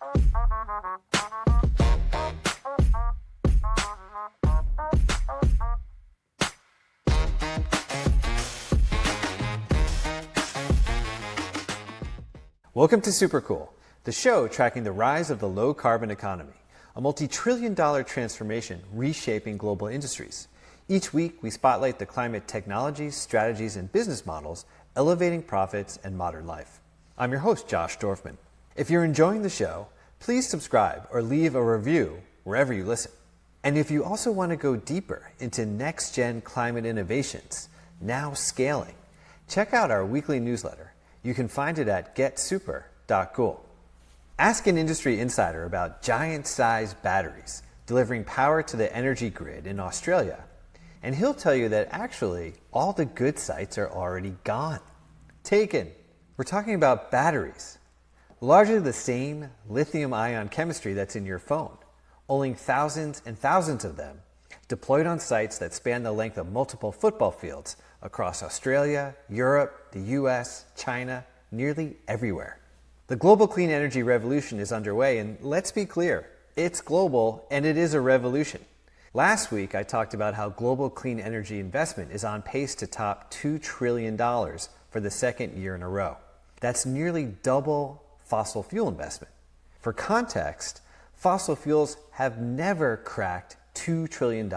Welcome to Supercool, the show tracking the rise of the low-carbon economy, a multi-trillion-dollar transformation reshaping global industries. Each week, we spotlight the climate technologies, strategies, and business models elevating profits and modern life. I'm your host, Josh Dorfman. If you're enjoying the show, please subscribe or leave a review wherever you listen. And if you also want to go deeper into next-gen climate innovations, now scaling, check out our weekly newsletter. You can find it at getsuper.cool. Ask an industry insider about giant-sized batteries delivering power to the energy grid in Australia, and he'll tell you that actually all the good sites are already gone. Taken. We're talking about batteries, largely the same lithium-ion chemistry that's in your phone, only thousands and thousands of them deployed on sites that span the length of multiple football fields across Australia, Europe, the US, China, nearly everywhere. The global clean energy revolution is underway, and let's be clear, it's global and it is a revolution. Last week, I talked about how global clean energy investment is on pace to top $2 trillion for the second year in a row. That's nearly double fossil fuel investment. For context, fossil fuels have never cracked $2 trillion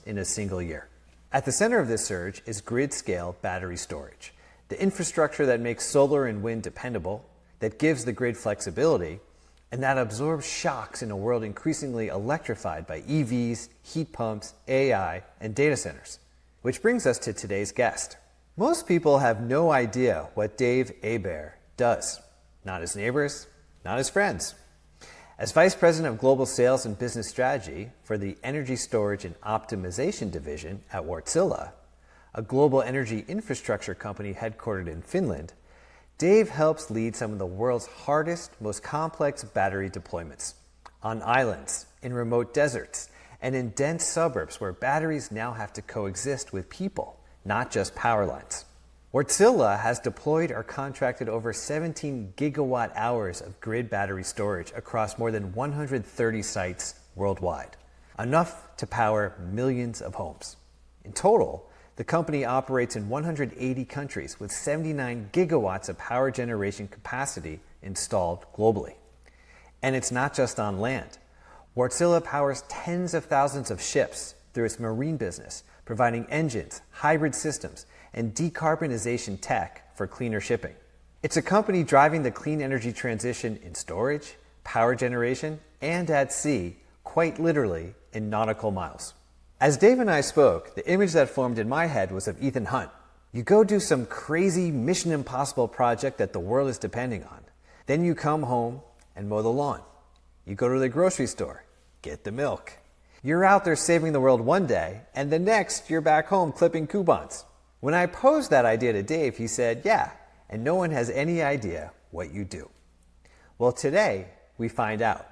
in a single year. At the center of this surge is grid-scale battery storage, the infrastructure that makes solar and wind dependable, that gives the grid flexibility, and that absorbs shocks in a world increasingly electrified by EVs, heat pumps, AI, and data centers. Which brings us to today's guest. Most people have no idea what Dave Hebert does. Not his neighbors, not his friends. As Vice President of Global Sales and Business Strategy for the Energy Storage and Optimization Division at Wärtsilä, a global energy infrastructure company headquartered in Finland, Dave helps lead some of the world's hardest, most complex battery deployments on islands, in remote deserts, and in dense suburbs where batteries now have to coexist with people, not just power lines. Wärtsilä has deployed or contracted over 17 gigawatt-hours of grid battery storage across more than 130 sites worldwide, enough to power millions of homes. In total, the company operates in 180 countries with 79 gigawatts of power generation capacity installed globally. And it's not just on land. Wärtsilä powers tens of thousands of ships through its marine business, providing engines, hybrid systems, and decarbonization tech for cleaner shipping. It's a company driving the clean energy transition in storage, power generation, and at sea, quite literally in nautical miles. As Dave and I spoke, the image that formed in my head was of Ethan Hunt. You go do some crazy Mission Impossible project that the world is depending on. Then you come home and mow the lawn. You go to the grocery store, get the milk. You're out there saving the world one day, and the next you're back home clipping coupons. When I posed that idea to Dave, he said, yeah, and no one has any idea what you do. Well, today, we find out.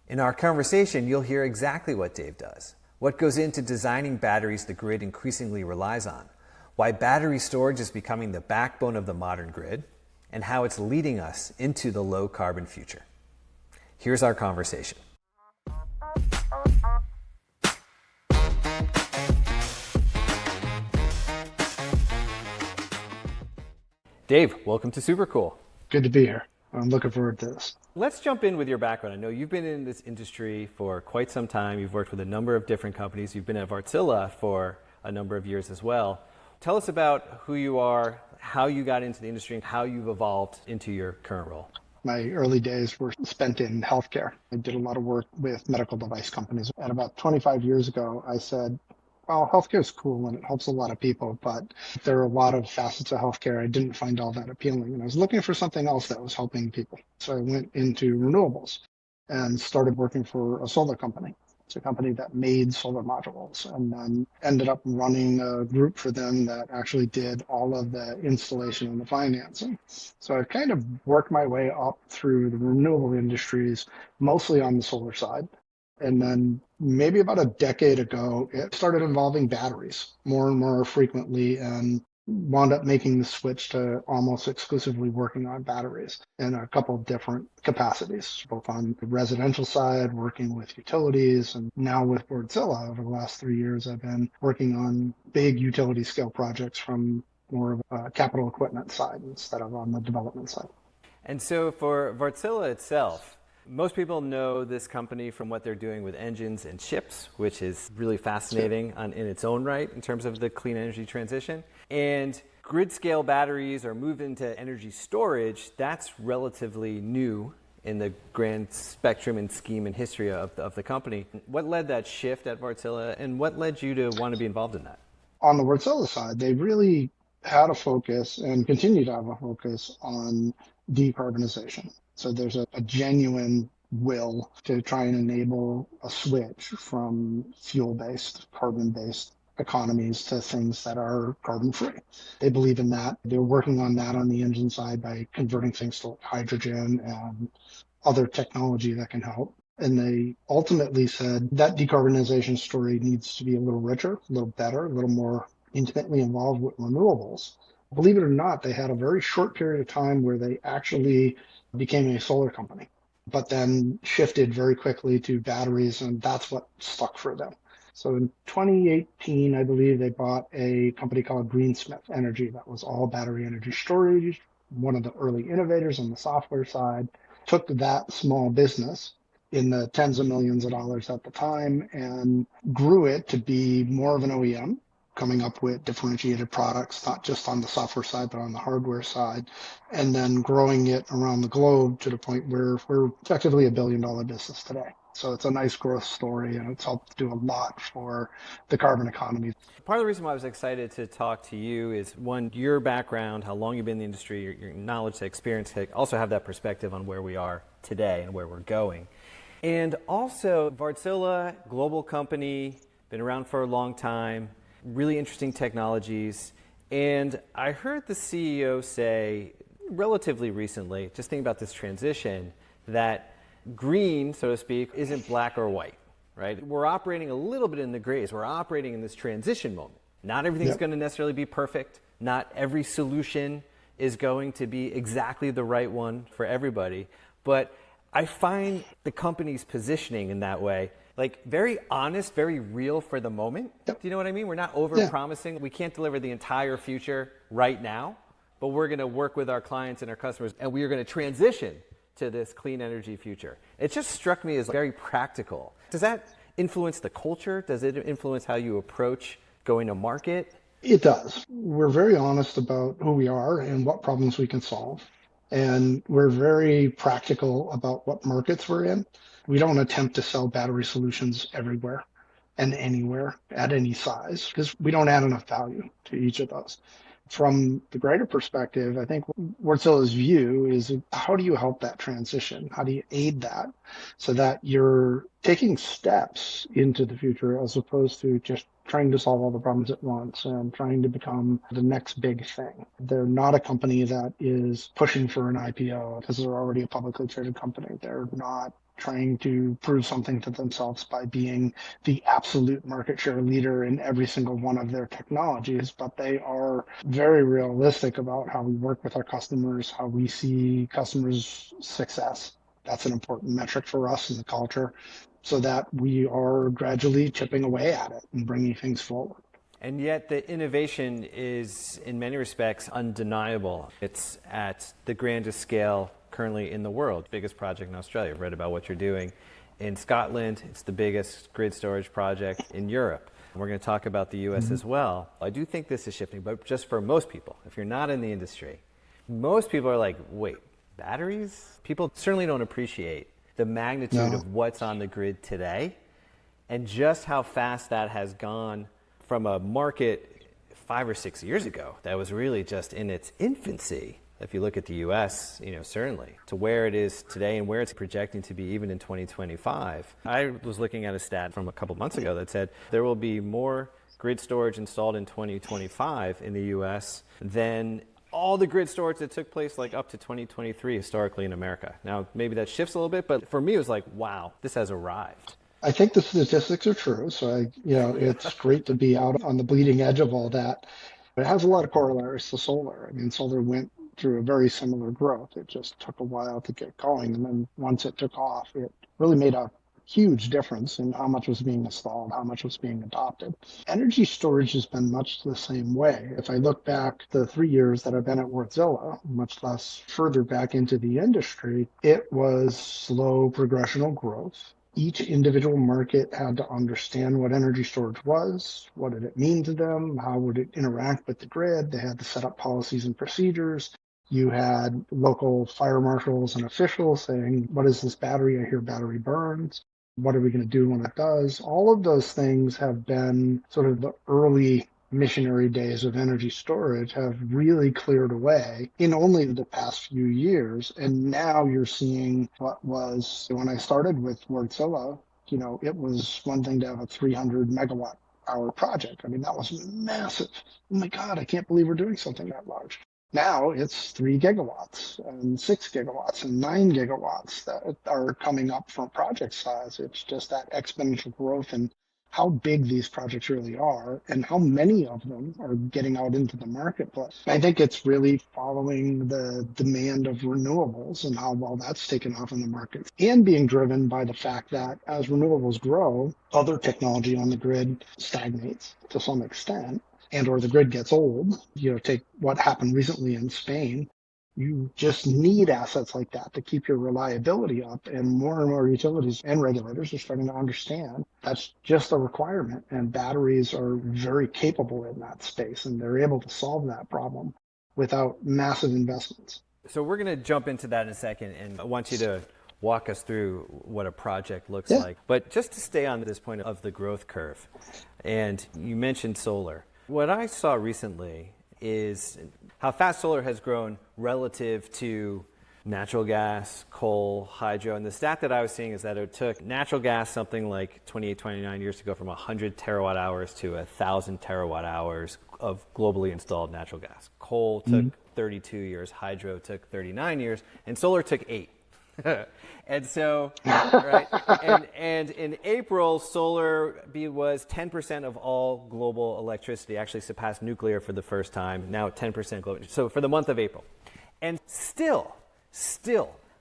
In our conversation, you'll hear exactly what Dave does, what goes into designing batteries the grid increasingly relies on, why battery storage is becoming the backbone of the modern grid, and how it's leading us into the low-carbon future. Here's our conversation. Dave, welcome to Supercool. Good to be here. I'm looking forward to this. Let's jump in with your background. I know you've been in this industry for quite some time. You've worked with a number of different companies. You've been at Wärtsilä for a number of years as well. Tell us about who you are, how you got into the industry, and how you've evolved into your current role. My early days were spent in healthcare. I did a lot of work with medical device companies. And about 25 years ago, I said, well, healthcare is cool and it helps a lot of people, but there are a lot of facets of healthcare I didn't find all that appealing. And I was looking for something else that was helping people. So I went into renewables and started working for a solar company. It's a company that made solar modules, and then ended up running a group for them that actually did all of the installation and the financing. So I've kind of worked my way up through the renewable industries, mostly on the solar side. And then maybe about a decade ago, it started involving batteries more and more frequently. And wound up making the switch to almost exclusively working on batteries in a couple of different capacities, both on the residential side, working with utilities, and now with Wärtsilä over the last 3 years, I've been working on big utility scale projects from more of a capital equipment side instead of on the development side. And so for Wärtsilä itself, most people know this company from what they're doing with engines and ships, which is really fascinating in its own right in terms of the clean energy transition. And grid scale batteries are moved into energy storage. That's relatively new in the grand spectrum and scheme and history of the company. What led that shift at Wärtsilä, and what led you to want to be involved in that? On the Wärtsilä side, they really had a focus and continue to have a focus on decarbonization. So there's a genuine will to try and enable a switch from fuel-based, carbon-based economies to things that are carbon-free. They believe in that. They're working on that on the engine side by converting things to hydrogen and other technology that can help. And they ultimately said that decarbonization story needs to be a little richer, a little better, a little more intimately involved with renewables. Believe it or not, they had a very short period of time where they actually became a solar company, but then shifted very quickly to batteries, and that's what stuck for them. So in 2018, I believe they bought a company called Wrtsils Energy that was all battery energy storage, one of the early innovators on the software side, took that small business in the tens of millions of dollars at the time and grew it to be more of an OEM, coming up with differentiated products, not just on the software side, but on the hardware side, and then growing it around the globe to the point where we're effectively $1 billion business today. So it's a nice growth story, and it's helped do a lot for the carbon economy. Part of the reason why I was excited to talk to you is, one, your background, how long you've been in the industry, your knowledge, experience, also have that perspective on where we are today and where we're going. And also, Wärtsilä, global company, been around for a long time, really interesting technologies. And I heard the CEO say relatively recently, just thinking about this transition, that green, so to speak, isn't black or white, right? We're operating a little bit in the grays. We're operating in this transition moment. Not everything's going to necessarily be perfect. Not every solution is going to be exactly the right one for everybody. But I find the company's positioning in that way like very honest, very real for the moment. Do you know what I mean? We're not over-promising. We can't deliver the entire future right now, but we're going to work with our clients and our customers, and we are going to transition to this clean energy future. It just struck me as very practical. Does that influence the culture? Does it influence how you approach going to market? It does. We're very honest about who we are and what problems we can solve. And we're very practical about what markets we're in. We don't attempt to sell battery solutions everywhere and anywhere at any size because we don't add enough value to each of those. From the greater perspective, I think Wärtsilä's view is how do you help that transition? How do you aid that so that you're taking steps into the future as opposed to just trying to solve all the problems at once and trying to become the next big thing. They're not a company that is pushing for an IPO because they're already a publicly traded company. They're not trying to prove something to themselves by being the absolute market share leader in every single one of their technologies, but they are very realistic about how we work with our customers, how we see customers' success. That's an important metric for us in the culture, so that we are gradually chipping away at it and bringing things forward. And yet the innovation is, in many respects, undeniable. It's at the grandest scale currently in the world. Biggest project in Australia. I've read about what you're doing in Scotland. It's the biggest grid storage project in Europe. And we're going to talk about the US as well. I do think this is shifting, but just for most people, if you're not in the industry, most people are like, wait, batteries? People certainly don't appreciate the magnitude of what's on the grid today and just how fast that has gone from a market 5 or 6 years ago that was really just in its infancy. If you look at the US, certainly to where it is today and where it's projecting to be even in 2025. I was looking at a stat from a couple months ago that said there will be more grid storage installed in 2025 in the US than all the grid storage that took place like up to 2023 historically in America. Now, maybe that shifts a little bit, but for me, it was like, wow, this has arrived. I think the statistics are true. So, it's great to be out on the bleeding edge of all that. It has a lot of corollaries to solar. I mean, solar went through a very similar growth. It just took a while to get going. And then once it took off, it really made a huge difference in how much was being installed, how much was being adopted. Energy storage has been much the same way. If I look back the 3 years that I've been at Wärtsilä, much less further back into the industry, it was slow progressional growth. Each individual market had to understand what energy storage was, what did it mean to them, how would it interact with the grid. They had to set up policies and procedures. You had local fire marshals and officials saying, what is this battery? I hear battery burns. What are we going to do when it does? All of those things have been sort of the early missionary days of energy storage have really cleared away in only the past few years. And now you're seeing what was, when I started with Wärtsilä, it was one thing to have a 300 megawatt hour project. I mean, that was massive. Oh my God, I can't believe we're doing something that large. Now it's 3 gigawatts and 6 gigawatts and 9 gigawatts that are coming up from project size. It's just that exponential growth and how big these projects really are and how many of them are getting out into the marketplace. I think it's really following the demand of renewables and how well that's taken off in the market, and being driven by the fact that as renewables grow, other technology on the grid stagnates to some extent, and or the grid gets old. Take what happened recently in Spain. You just need assets like that to keep your reliability up, and more utilities and regulators are starting to understand that's just a requirement, and batteries are very capable in that space, and they're able to solve that problem without massive investments. So we're going to jump into that in a second, and I want you to walk us through what a project looks Yeah. like. But just to stay on this point of the growth curve, and you mentioned solar. What I saw recently is how fast solar has grown relative to natural gas, coal, hydro. And the stat that I was seeing is that it took natural gas something like 28, 29 years to go from 100 terawatt hours to 1,000 terawatt hours of globally installed natural gas. Coal took 32 years, hydro took 39 years, and solar took 8. And so, right, and in April, solar was 10% of all global electricity, actually surpassed nuclear for the first time, now 10% global. So for the month of April. And still,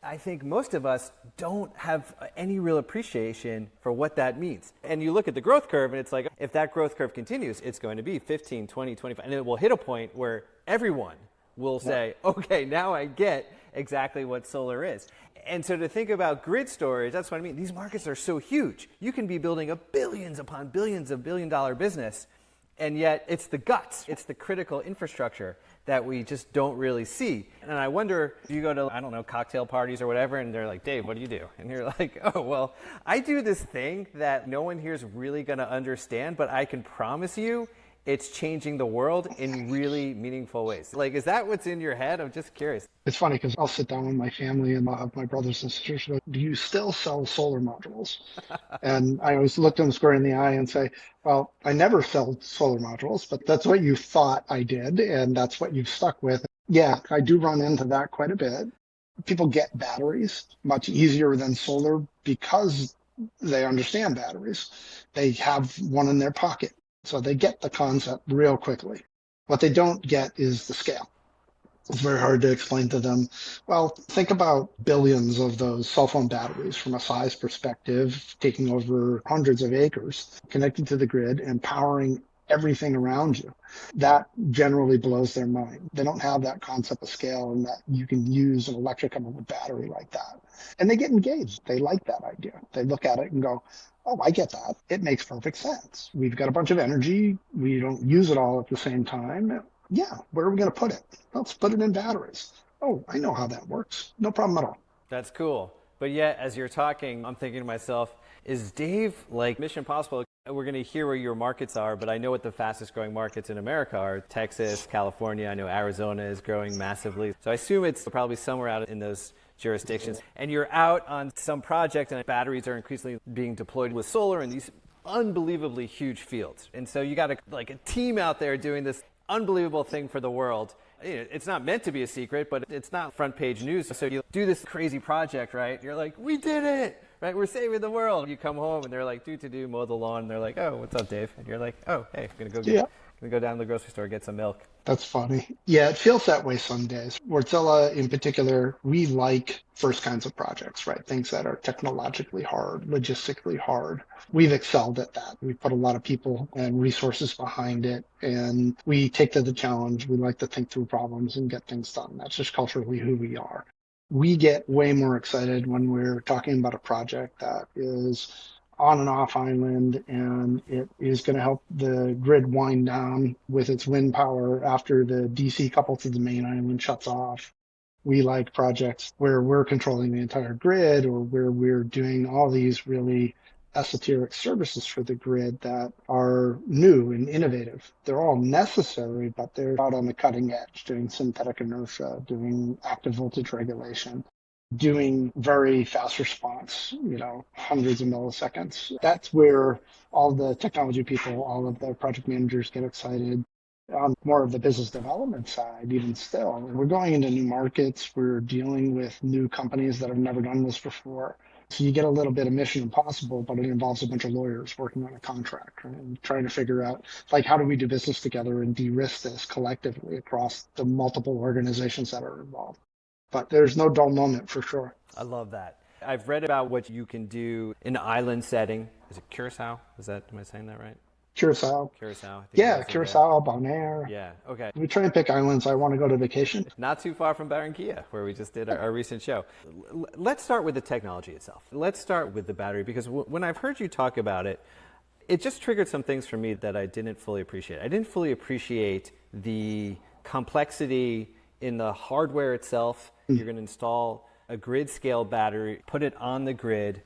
I think most of us don't have any real appreciation for what that means. And you look at the growth curve, and it's like, if that growth curve continues, it's going to be 15, 20, 25, and it will hit a point where everyone will say, okay, now I get exactly what solar is. And so to think about grid storage, that's what I mean. These markets are so huge. You can be building a billions upon billions of billion-dollar business, and yet it's the guts, it's the critical infrastructure that we just don't really see. And I wonder, if you go to, I don't know, cocktail parties or whatever, and they're like, Dave, what do you do? And you're like, oh, well, I do this thing that no one here is really going to understand, but I can promise you it's changing the world in really meaningful ways. Like, is that what's in your head? I'm just curious. It's funny because I'll sit down with my family and I'll have my brothers and sisters go, do you still sell solar modules? And I always look them square in the eye and say, well, I never sold solar modules, but that's what you thought I did, and that's what you've stuck with. Yeah, I do run into that quite a bit. People get batteries much easier than solar because they understand batteries. They have one in their pocket. So they get the concept real quickly. What they don't get is the scale. It's very hard to explain to them. Well, think about billions of those cell phone batteries from a size perspective, taking over hundreds of acres, connected to the grid and powering everything around you. That generally blows their mind. They don't have that concept of scale and that you can use an electric battery like that. And they get engaged. They like that idea. They look at it and go, oh, I get that. It makes perfect sense. We've got a bunch of energy. We don't use it all at the same time. Yeah, where are we going to put it? Let's put it in batteries. Oh, I know how that works. No problem at all. That's cool. But yet, as you're talking, I'm thinking to myself, is Dave like Mission Impossible? We're going to hear where your markets are, but I know what the fastest growing markets in America are. Texas, California, I know Arizona is growing massively. So I assume it's probably somewhere out in those jurisdictions. And you're out on some project and batteries are increasingly being deployed with solar in these unbelievably huge fields. And so you got a team out there doing this unbelievable thing for the world. It's not meant to be a secret, but it's not front page news. So you do this crazy project, right? You're like, we did it, right? We're saving the world. You come home and they're like, mow the lawn. And they're like, oh, what's up, Dave? And you're like, oh, hey, I'm going to go Gonna go down to the grocery store, get some milk. That's funny. Yeah, it feels that way some days. Wärtsilä in particular, we like first kinds of projects, right? Things that are technologically hard, logistically hard. We've excelled at that. We put a lot of people and resources behind it, and we take to the challenge. We like to think through problems and get things done. That's just culturally who we are. We get way more excited when we're talking about a project that is on and off island, and it is going to help the grid wind down with its wind power after the DC coupled to the main island shuts off. We like projects where we're controlling the entire grid or where we're doing all these really esoteric services for the grid that are new and innovative. They're all necessary, but they're out on the cutting edge, doing synthetic inertia, doing active voltage regulation, doing very fast response, hundreds of milliseconds. That's where all the technology people, all of the project managers get excited. On more of the business development side, even still, we're going into new markets. We're dealing with new companies that have never done this before. So you get a little bit of Mission Impossible, but it involves a bunch of lawyers working on a contract and trying to figure out, like, how do we do business together and de-risk this collectively across the multiple organizations that are involved. But there's no dull moment for sure. I love that. I've read about what you can do in an island setting. Is it Curacao? Am I saying that right? Curacao. Curacao. I think Yeah, Curacao, Bonaire. Yeah, okay. We try and pick islands I want to go to vacation. Not too far from Barranquilla, where we just did our recent show. Let's start with the technology itself. Let's start with the battery, because when I've heard you talk about it, it just triggered some things for me that I didn't fully appreciate. I didn't fully appreciate the complexity in the hardware itself. You're going to install a grid scale battery, put it on the grid.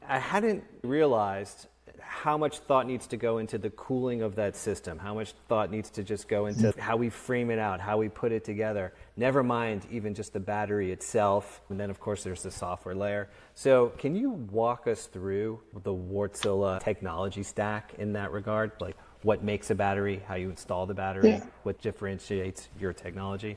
I hadn't realized how much thought needs to go into the cooling of that system, how much thought needs to just go into how we frame it out, how we put it together, never mind even just the battery itself. And then, of course, there's the software layer. So can you walk us through the Wärtsilä technology stack in that regard? Like what makes a battery, how you install the battery, what differentiates your technology?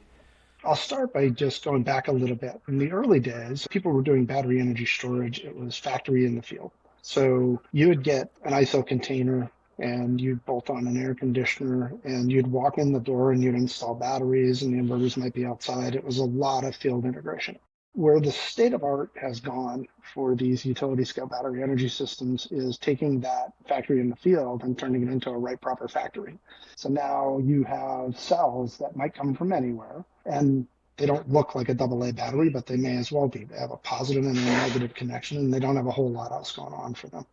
I'll start by just going back a little bit. In the early days, people were doing battery energy storage. It was factory in the field. So you would get an ISO container and you'd bolt on an air conditioner and you'd walk in the door and you'd install batteries and the inverters might be outside. It was a lot of field integration. Where the state of art has gone for these utility scale battery energy systems is taking that factory in the field and turning it into a right proper factory. So now you have cells that might come from anywhere, and they don't look like a AA battery, but they may as well be. They have a positive and a negative connection, and they don't have a whole lot else going on for them.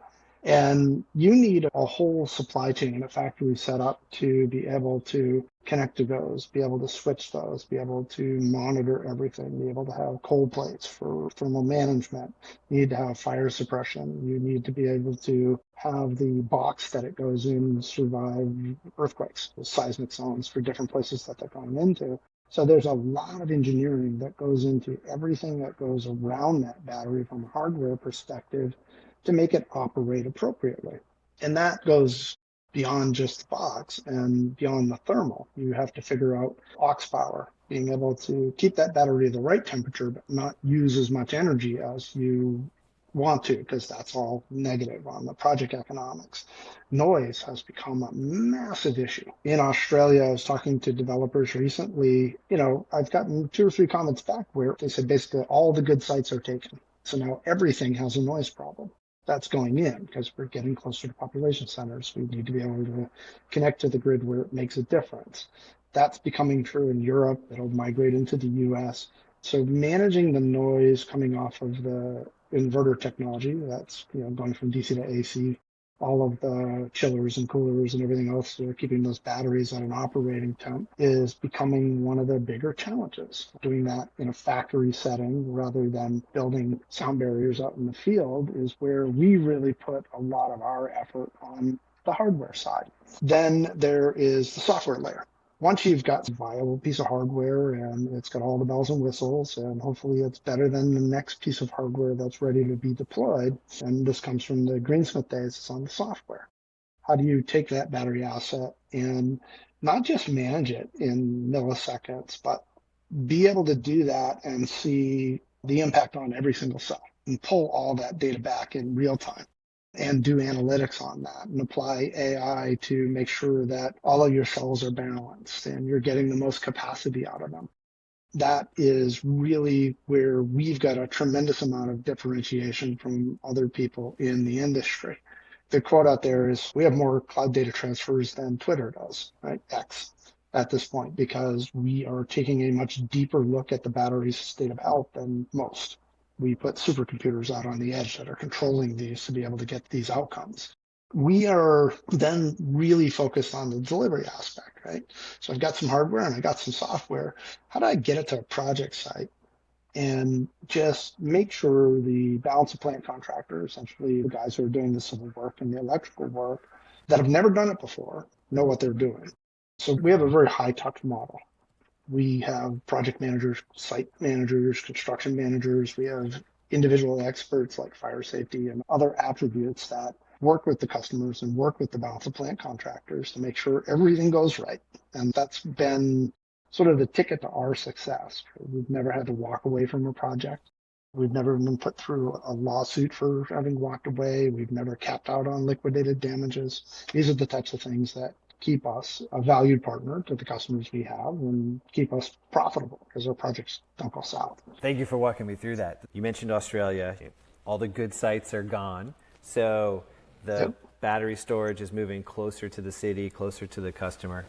And you need a whole supply chain and a factory set up to be able to connect to those, be able to switch those, be able to monitor everything, be able to have cold plates for thermal management. You need to have fire suppression. You need to be able to have the box that it goes in survive earthquakes, seismic zones for different places that they're going into. So there's a lot of engineering that goes into everything that goes around that battery from a hardware perspective to make it operate appropriately. And that goes beyond just the box and beyond the thermal. You have to figure out aux power, being able to keep that battery at the right temperature, but not use as much energy as you want to, because that's all negative on the project economics. Noise has become a massive issue. In Australia, I was talking to developers recently. I've gotten 2 or 3 comments back where they said basically all the good sites are taken. So now everything has a noise problem. That's going in because we're getting closer to population centers. We need to be able to connect to the grid where it makes a difference. That's becoming true in Europe. It'll migrate into the US. So managing the noise coming off of the inverter technology, that's going from DC to AC, all of the chillers and coolers and everything else, so keeping those batteries at an operating temp is becoming one of the bigger challenges. Doing that in a factory setting rather than building sound barriers out in the field is where we really put a lot of our effort on the hardware side. Then there is the software layer. Once you've got a viable piece of hardware and it's got all the bells and whistles, and hopefully it's better than the next piece of hardware that's ready to be deployed, and this comes from the Greensmith days, it's on the software. How do you take that battery asset and not just manage it in milliseconds, but be able to do that and see the impact on every single cell and pull all that data back in real time? and do analytics on that and apply AI to make sure that all of your cells are balanced and you're getting the most capacity out of them. That is really where we've got a tremendous amount of differentiation from other people in the industry. The quote out there is, we have more cloud data transfers than Twitter does, right? X at this point, because we are taking a much deeper look at the battery's state of health than most. We put supercomputers out on the edge that are controlling these to be able to get these outcomes. We are then really focused on the delivery aspect, right? So I've got some hardware and I got some software. How do I get it to a project site and just make sure the balance of plant contractor, essentially the guys who are doing the civil work and the electrical work that have never done it before, know what they're doing. So we have a very high touch model. We have project managers, site managers, construction managers. We have individual experts like fire safety and other attributes that work with the customers and work with the balance of plant contractors to make sure everything goes right. And that's been sort of the ticket to our success. We've never had to walk away from a project. We've never been put through a lawsuit for having walked away. We've never capped out on liquidated damages. These are the types of things that keep us a valued partner to the customers we have and keep us profitable because our projects don't go south. Thank you for walking me through that. You mentioned Australia. All the good sites are gone. So the battery storage is moving closer to the city, closer to the customer.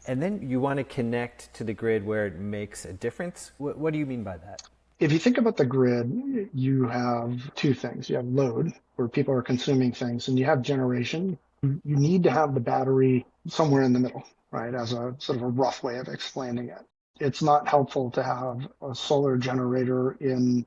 And then you want to connect to the grid where it makes a difference. What do you mean by that? If you think about the grid, you have two things. You have load, where people are consuming things, and you have generation. You need to have the battery somewhere in the middle, right? As a sort of a rough way of explaining it. It's not helpful to have a solar generator in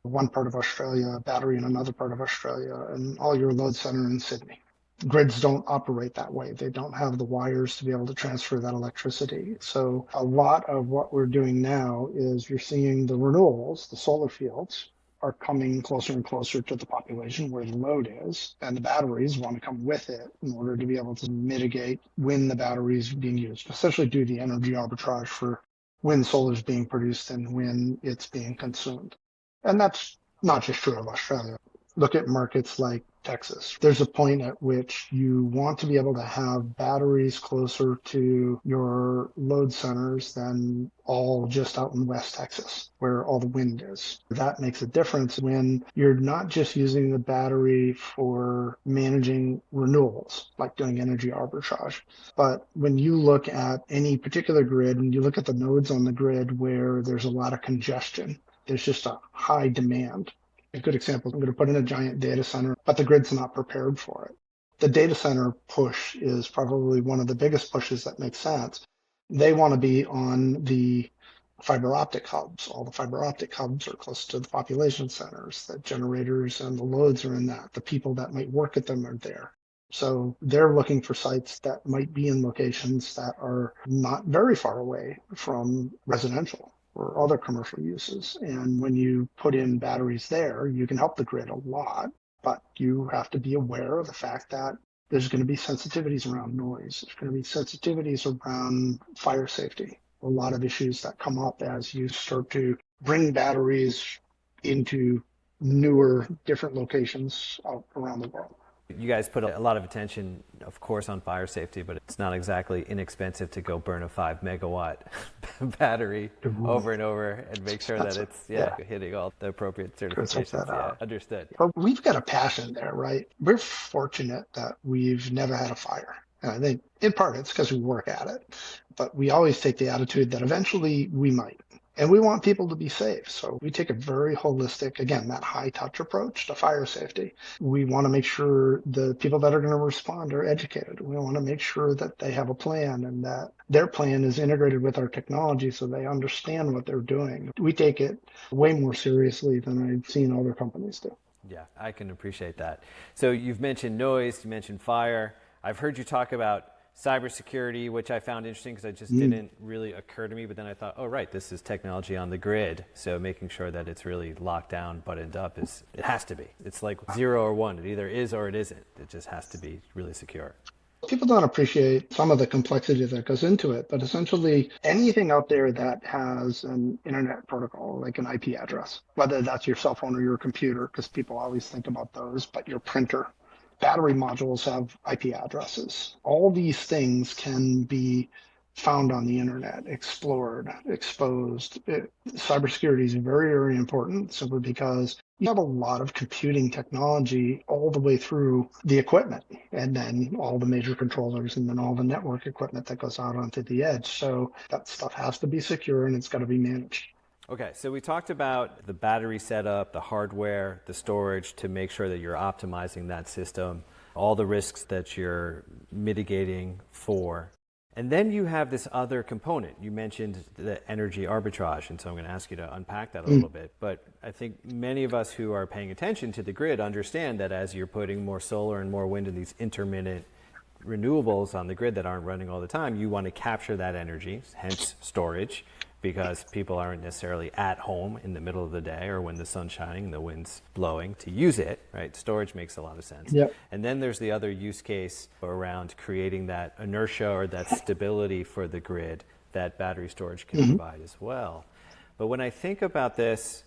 one part of Australia, a battery in another part of Australia, and all your load center in Sydney. Grids don't operate that way. They don't have the wires to be able to transfer that electricity. So a lot of what we're doing now is you're seeing the renewables, the solar fields, are coming closer and closer to the population where the load is, and the batteries want to come with it in order to be able to mitigate when the battery is being used, essentially do the energy arbitrage for when solar is being produced and when it's being consumed. And that's not just true of Australia. Look at markets like Texas. There's a point at which you want to be able to have batteries closer to your load centers than all just out in West Texas, where all the wind is. That makes a difference when you're not just using the battery for managing renewables, like doing energy arbitrage. But when you look at any particular grid and you look at the nodes on the grid where there's a lot of congestion, there's just a high demand. A good example, I'm going to put in a giant data center, but the grid's not prepared for it. The data center push is probably one of the biggest pushes that makes sense. They want to be on the fiber optic hubs. All the fiber optic hubs are close to the population centers. The generators and the loads are in that. The people that might work at them are there. So they're looking for sites that might be in locations that are not very far away from residential or other commercial uses. And when you put in batteries there, you can help the grid a lot, but you have to be aware of the fact that there's going to be sensitivities around noise. There's going to be sensitivities around fire safety. A lot of issues that come up as you start to bring batteries into newer, different locations out around the world. You guys put a lot of attention, of course, on fire safety, but it's not exactly inexpensive to go burn a 5 megawatt battery over and over and make sure that it's hitting all the appropriate certifications. Yeah, understood. But we've got a passion there, right? We're fortunate that we've never had a fire. And I think in part it's because we work at it, but we always take the attitude that eventually we might. And we want people to be safe. So we take a very holistic, again, that high touch approach to fire safety. We want to make sure the people that are going to respond are educated. We want to make sure that they have a plan and that their plan is integrated with our technology so they understand what they're doing. We take it way more seriously than I've seen other companies do. Yeah, I can appreciate that. So you've mentioned noise, you mentioned fire. I've heard you talk about cybersecurity, which I found interesting because it just didn't really occur to me. But then I thought, oh, right, this is technology on the grid. So making sure that it's really locked down, buttoned up, it has to be. It's like 0 or 1. It either is or it isn't. It just has to be really secure. People don't appreciate some of the complexity that goes into it, but essentially anything out there that has an internet protocol, like an IP address, whether that's your cell phone or your computer, because people always think about those, but your printer, Battery modules have IP addresses. All these things can be found on the internet, explored, exposed. Cybersecurity is very, very important simply because you have a lot of computing technology all the way through the equipment, and then all the major controllers, and then all the network equipment that goes out onto the edge. So that stuff has to be secure and it's got to be managed. Okay, so we talked about the battery setup, the hardware, the storage to make sure that you're optimizing that system, all the risks that you're mitigating for. And then you have this other component. You mentioned the energy arbitrage, and so I'm going to ask you to unpack that a little bit. But I think many of us who are paying attention to the grid understand that as you're putting more solar and more wind and these intermittent renewables on the grid that aren't running all the time, you want to capture that energy, hence storage, because people aren't necessarily at home in the middle of the day or when the sun's shining and the wind's blowing to use it, right? Storage makes a lot of sense. Yep. And then there's the other use case around creating that inertia or that stability for the grid that battery storage can provide as well. But when I think about this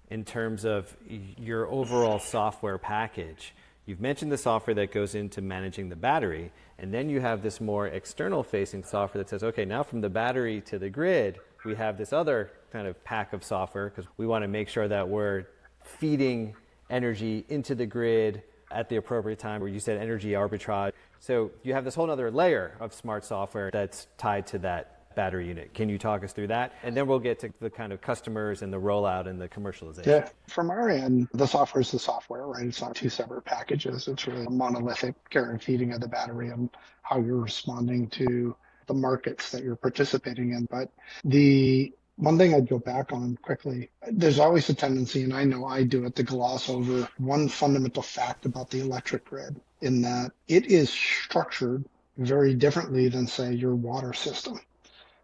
in terms of your overall software package, you've mentioned the software that goes into managing the battery, and then you have this more external facing software that says, okay, now from the battery to the grid, we have this other kind of pack of software because we want to make sure that we're feeding energy into the grid at the appropriate time, where you said energy arbitrage. So you have this whole other layer of smart software that's tied to that battery unit. Can you talk us through that? And then we'll get to the kind of customers and the rollout and the commercialization. Yeah, from our end, the software is the software, right? It's not two separate packages. It's really a monolithic care and feeding of the battery and how you're responding to the markets that you're participating in. But the one thing I'd go back on quickly, there's always a tendency, and I know I do it, to gloss over one fundamental fact about the electric grid, in that it is structured very differently than, say, your water system.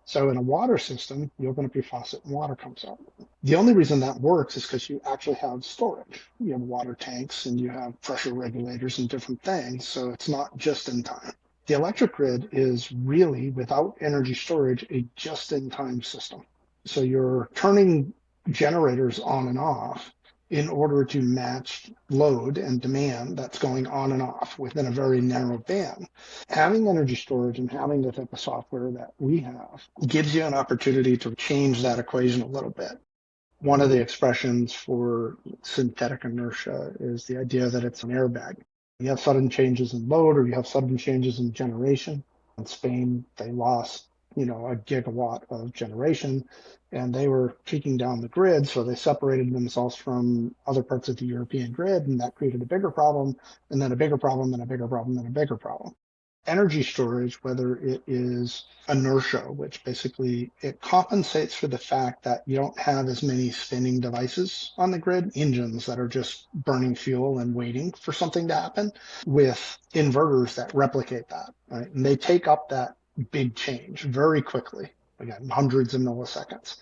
So in a water system, you open up your faucet and water comes out. The only reason that works is because you actually have storage. You have water tanks and you have pressure regulators and different things. So it's not just in time. The electric grid is really, without energy storage, a just-in-time system. So you're turning generators on and off in order to match load and demand that's going on and off within a very narrow band. Having energy storage and having the type of software that we have gives you an opportunity to change that equation a little bit. One of the expressions for synthetic inertia is the idea that it's an airbag. You have sudden changes in load or you have sudden changes in generation. In Spain, they lost, a gigawatt of generation, and they were tweaking down the grid, so they separated themselves from other parts of the European grid, and that created a bigger problem, and then a bigger problem, and a bigger problem, and a bigger problem. Energy storage, whether it is inertia, which basically it compensates for the fact that you don't have as many spinning devices on the grid, engines that are just burning fuel and waiting for something to happen, with inverters that replicate that, right? And they take up that big change very quickly, again, hundreds of milliseconds.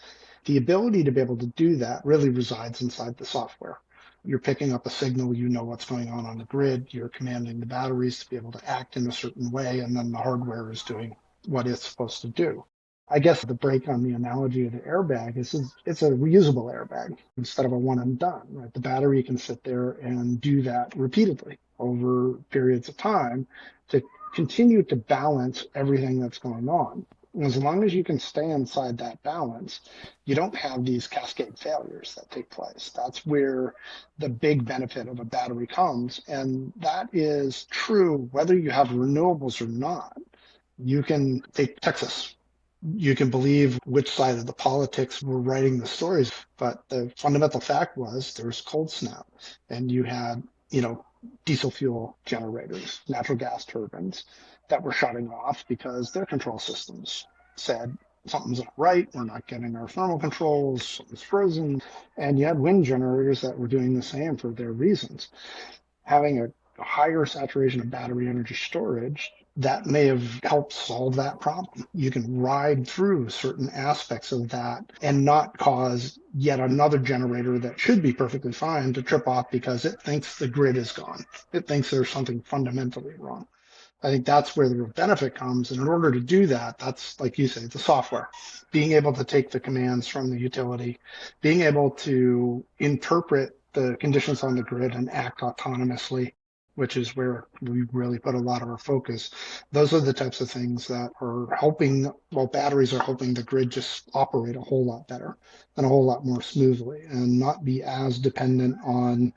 The ability to be able to do that really resides inside the software. You're picking up a signal, you know what's going on the grid, you're commanding the batteries to be able to act in a certain way, and then the hardware is doing what it's supposed to do. I guess the break on the analogy of the airbag is it's a reusable airbag instead of a one and done, right? The battery can sit there and do that repeatedly over periods of time to continue to balance everything that's going on. As long as you can stay inside that balance, you don't have these cascade failures that take place. That's where the big benefit of a battery comes. And that is true whether you have renewables or not. You can take Texas. You can believe which side of the politics were writing the stories, but the fundamental fact was there was cold snap, and you had, diesel fuel generators, natural gas turbines that were shutting off because their control systems said something's not right, we're not getting our thermal controls, something's frozen. And you had wind generators that were doing the same for their reasons. Having a higher saturation of battery energy storage, that may have helped solve that problem. You can ride through certain aspects of that and not cause yet another generator that should be perfectly fine to trip off because it thinks the grid is gone. It thinks there's something fundamentally wrong. I think that's where the real benefit comes. And in order to do that, that's, like you say, the software. Being able to take the commands from the utility, being able to interpret the conditions on the grid and act autonomously. which is where we really put a lot of our focus. Those are the types of things that are helping, well, batteries are helping the grid just operate a whole lot better and a whole lot more smoothly and not be as dependent on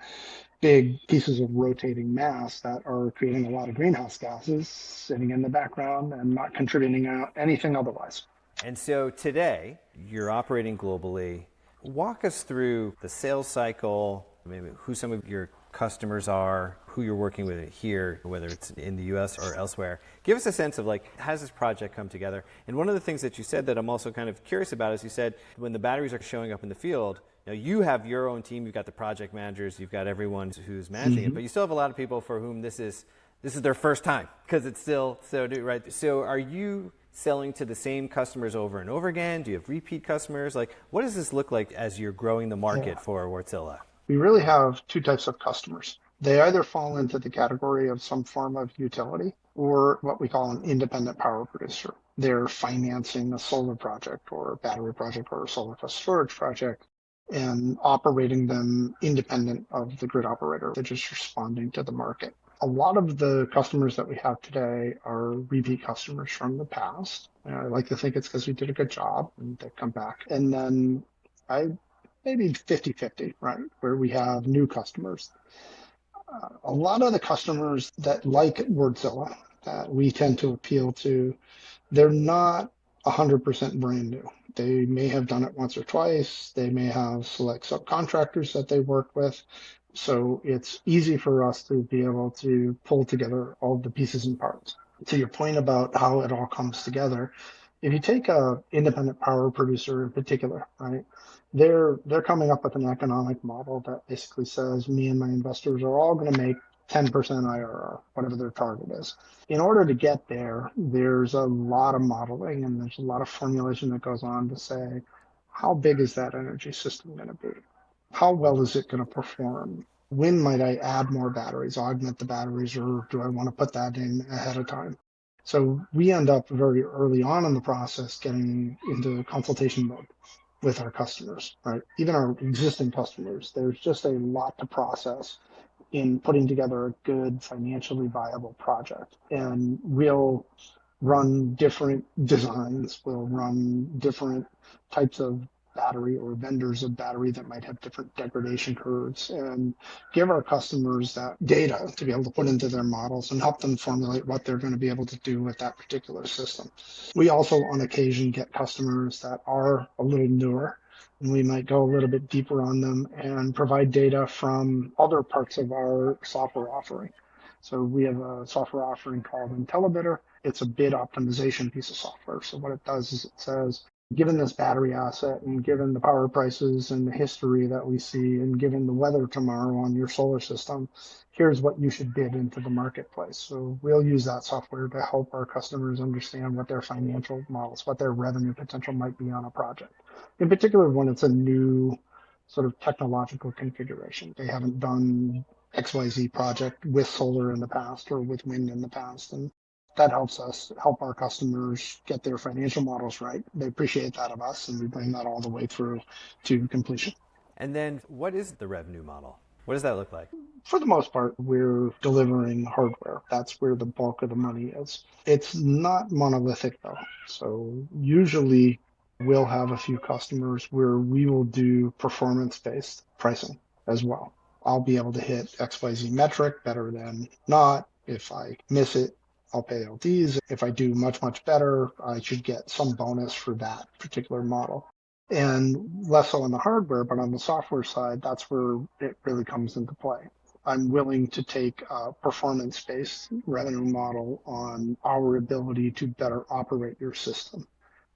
big pieces of rotating mass that are creating a lot of greenhouse gases sitting in the background and not contributing out anything otherwise. And so today, you're operating globally. Walk us through the sales cycle, maybe who some of your customers are, who you're working with here, whether it's in the US or elsewhere. Give us a sense of like, how does this project come together? And one of the things that you said that I'm also kind of curious about is you said when the batteries are showing up in the field, now you have your own team, you've got the project managers, you've got everyone who's managing it, but you still have a lot of people for whom this is their first time because it's still so new, right? So are you selling to the same customers over and over again? Do you have repeat customers? Like, what does this look like as you're growing the market for Wärtsilä? We really have two types of customers. They either fall into the category of some form of utility or what we call an independent power producer. They're financing a solar project or a battery project or a solar plus storage project and operating them independent of the grid operator. They're just responding to the market. A lot of the customers that we have today are repeat customers from the past. I like to think it's because we did a good job and they come back. And then maybe 50-50, right? Where we have new customers. A lot of the customers that like Wärtsilä that we tend to appeal to, they're not 100% brand new. They may have done it once or twice. They may have select subcontractors that they work with. So it's easy for us to be able to pull together all the pieces and parts. To your point about how it all comes together, if you take a independent power producer in particular, right, they're coming up with an economic model that basically says me and my investors are all going to make 10% IRR, whatever their target is. In order to get there, there's a lot of modeling and there's a lot of formulation that goes on to say, how big is that energy system going to be? How well is it going to perform? When might I add more batteries, augment the batteries, or do I want to put that in ahead of time? So we end up very early on in the process getting into consultation mode with our customers, right? Even our existing customers, there's just a lot to process in putting together a good financially viable project. And we'll run different designs, we'll run different types of battery or vendors of battery that might have different degradation curves and give our customers that data to be able to put into their models and help them formulate what they're going to be able to do with that particular system. We also on occasion get customers that are a little newer and we might go a little bit deeper on them and provide data from other parts of our software offering. So we have a software offering called IntelliBidder. It's a bid optimization piece of software. So what it does is it says, given this battery asset and given the power prices and the history that we see and given the weather tomorrow on your solar system, here's what you should bid into the marketplace. So we'll use that software to help our customers understand what their financial models, what their revenue potential might be on a project. In particular, when it's a new sort of technological configuration. They haven't done XYZ project with solar in the past or with wind in the past. And that helps us help our customers get their financial models right. They appreciate that of us, and we bring that all the way through to completion. And then what is the revenue model? What does that look like? For the most part, we're delivering hardware. That's where the bulk of the money is. It's not monolithic though. So usually we'll have a few customers where we will do performance-based pricing as well. I'll be able to hit XYZ metric better than not. If I miss it, I'll pay LDs. If I do much, much better, I should get some bonus for that particular model. And less so on the hardware, but on the software side, that's where it really comes into play. I'm willing to take a performance-based revenue model on our ability to better operate your system,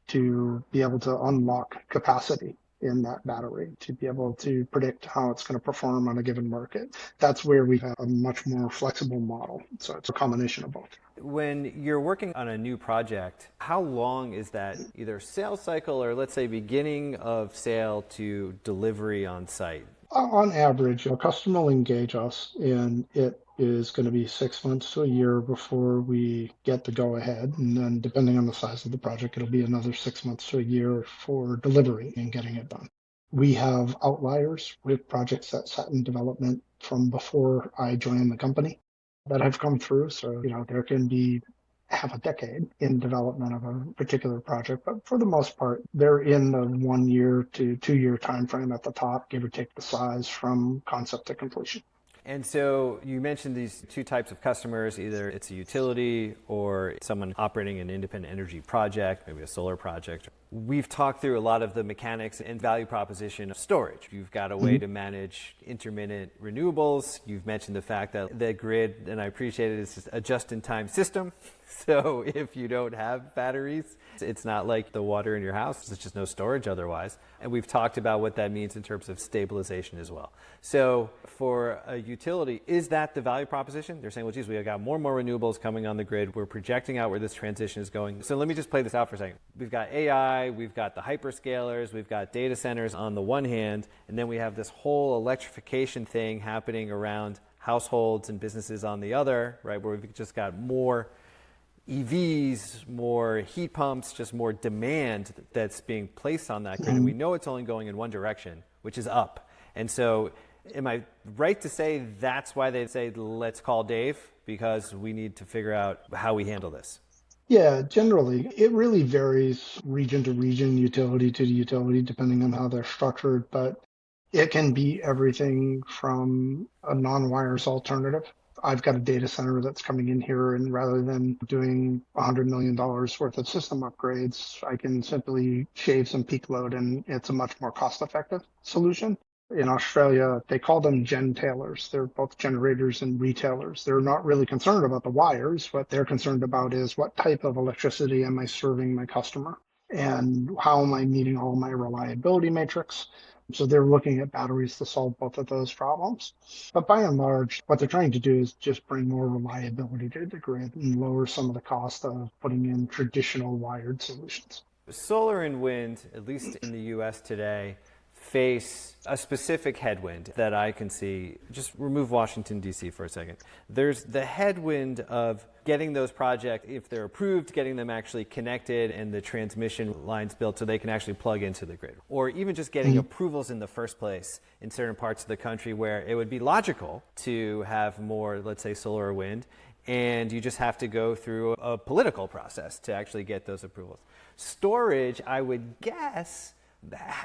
to be able to unlock capacity in that battery, to be able to predict how it's going to perform on a given market. That's where we have a much more flexible model. So it's a combination of both. When you're working on a new project, how long is that either sales cycle or let's say beginning of sale to delivery on site? On average, a customer will engage us and it is going to be 6 months to a year before we get the go ahead. And then depending on the size of the project, it'll be another 6 months to a year for delivery and getting it done. We have outliers with projects that sat in development from before I joined the company. that have come through. So, there can be half a decade in development of a particular project, but for the most part, they're in the 1 year to 2 year time frame at the top, give or take the size from concept to completion. And so you mentioned these two types of customers, either it's a utility or someone operating an independent energy project, maybe a solar project. We've talked through a lot of the mechanics and value proposition of storage. You've got a way to manage intermittent renewables. You've mentioned the fact that the grid, and I appreciate it, is a just-in-time system. So if you don't have batteries, it's not like the water in your house. There's just no storage otherwise. And we've talked about what that means in terms of stabilization as well. So for a utility, is that the value proposition? They're saying, well, geez, we got more and more renewables coming on the grid. We're projecting out where this transition is going. So let me just play this out for a second. We've got AI, we've got the hyperscalers, we've got data centers on the one hand, and then we have this whole electrification thing happening around households and businesses on the other, right, where we've just got more EVs, more heat pumps, just more demand that's being placed on that grid. And we know it's only going in one direction, which is up. And so am I right to say that's why they say, let's call Dave, because we need to figure out how we handle this? Yeah, generally, it really varies region to region, utility to utility, depending on how they're structured. But it can be everything from a non-wires alternative. I've got a data center that's coming in here, and rather than doing $100 million worth of system upgrades, I can simply shave some peak load, and it's a much more cost-effective solution. In Australia, they call them gen-tailers. They're both generators and retailers. They're not really concerned about the wires. What they're concerned about is what type of electricity am I serving my customer, and how am I meeting all my reliability metrics. So they're looking at batteries to solve both of those problems. But by and large, what they're trying to do is just bring more reliability to the grid and lower some of the cost of putting in traditional wired solutions. Solar and wind, at least in the US today, face a specific headwind that I can see. Just remove Washington, D.C. for a second. There's the headwind of getting those projects, if they're approved, getting them actually connected and the transmission lines built so they can actually plug into the grid. Or even just getting approvals in the first place in certain parts of the country where it would be logical to have more, let's say, solar or wind, and you just have to go through a political process to actually get those approvals. Storage, I would guess,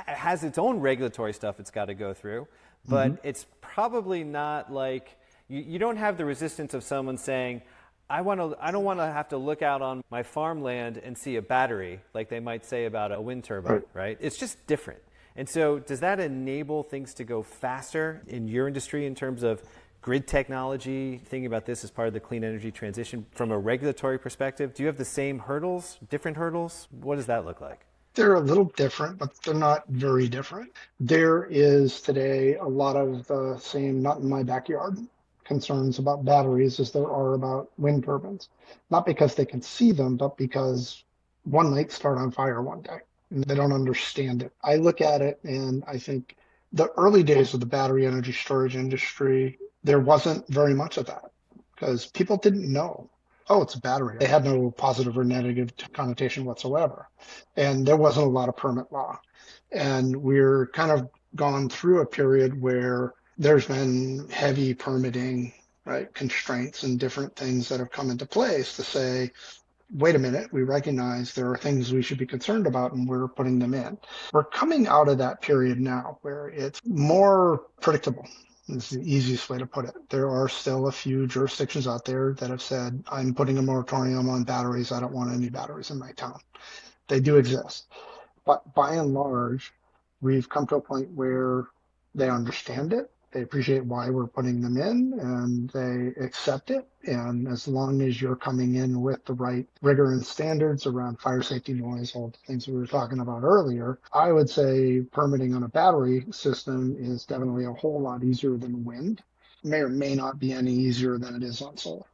has its own regulatory stuff it's got to go through, but it's probably not like you don't have the resistance of someone saying, I don't want to have to look out on my farmland and see a battery like they might say about a wind turbine, right? It's just different. And so does that enable things to go faster in your industry in terms of grid technology, thinking about this as part of the clean energy transition from a regulatory perspective? Do you have the same hurdles, different hurdles? What does that look like? They're a little different, but they're not very different. There is today a lot of the same not in my backyard concerns about batteries as there are about wind turbines. Not because they can see them, but because one might start on fire one day and they don't understand it. I look at it and I think the early days of the battery energy storage industry, there wasn't very much of that because people didn't know. Oh, it's a battery. They had no positive or negative connotation whatsoever. And there wasn't a lot of permit law. And we're kind of gone through a period where there's been heavy permitting, right, constraints and different things that have come into place to say, wait a minute, we recognize there are things we should be concerned about and we're putting them in. We're coming out of that period now where it's more predictable. It's the easiest way to put it. There are still a few jurisdictions out there that have said, I'm putting a moratorium on batteries. I don't want any batteries in my town. They do exist. But by and large, we've come to a point where they understand it. They appreciate why we're putting them in and they accept it. And as long as you're coming in with the right rigor and standards around fire safety, noise, all the things we were talking about earlier, I would say permitting on a battery system is definitely a whole lot easier than wind. May or may not be any easier than it is on solar.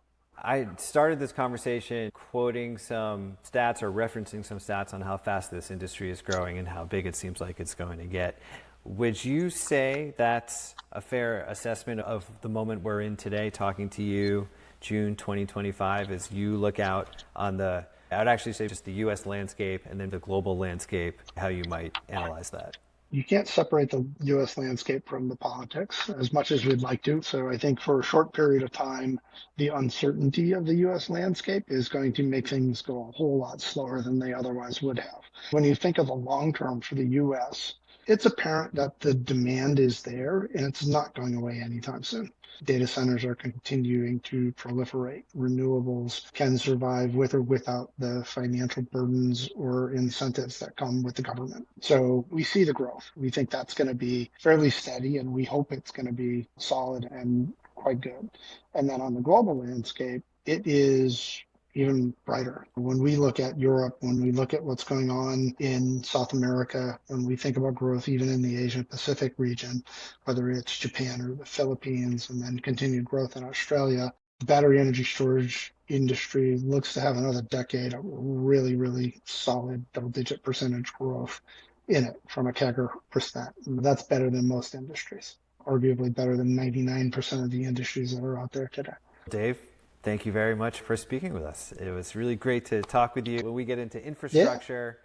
I started this conversation quoting some stats or referencing some stats on how fast this industry is growing and how big it seems like it's going to get. Would you say that's a fair assessment of the moment we're in today, talking to you, June 2025, as you look out on the, I would actually say just the U.S. landscape and then the global landscape, how you might analyze that? You can't separate the U.S. landscape from the politics as much as we'd like to. So I think for a short period of time, the uncertainty of the U.S. landscape is going to make things go a whole lot slower than they otherwise would have. When you think of the long term for the U.S., it's apparent that the demand is there and it's not going away anytime soon. Data centers are continuing to proliferate. Renewables can survive with or without the financial burdens or incentives that come with the government. So we see the growth. We think that's going to be fairly steady, and we hope it's going to be solid and quite good. And then on the global landscape, it is even brighter. When we look at Europe, when we look at what's going on in South America, when we think about growth even in the Asia Pacific region, whether it's Japan or the Philippines, and then continued growth in Australia, the battery energy storage industry looks to have another decade of really, really solid double-digit percentage growth in it from a CAGR percent. That's better than most industries, arguably better than 99% of the industries that are out there today. Dave, thank you very much for speaking with us. It was really great to talk with you. When we get into infrastructure,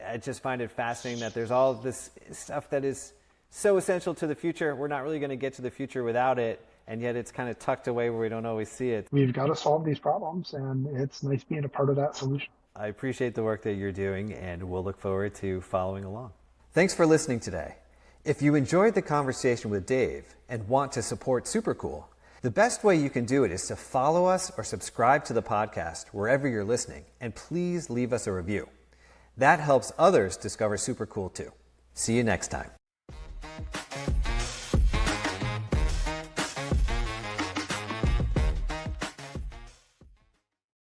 I just find it fascinating that there's all this stuff that is so essential to the future. We're not really going to get to the future without it, and yet it's kind of tucked away where we don't always see it. We've got to solve these problems, and it's nice being a part of that solution. I appreciate the work that you're doing, and we'll look forward to following along. Thanks for listening today. If you enjoyed the conversation with Dave and want to support Supercool, the best way you can do it is to follow us or subscribe to the podcast wherever you're listening, and please leave us a review. That helps others discover Supercool too. See you next time.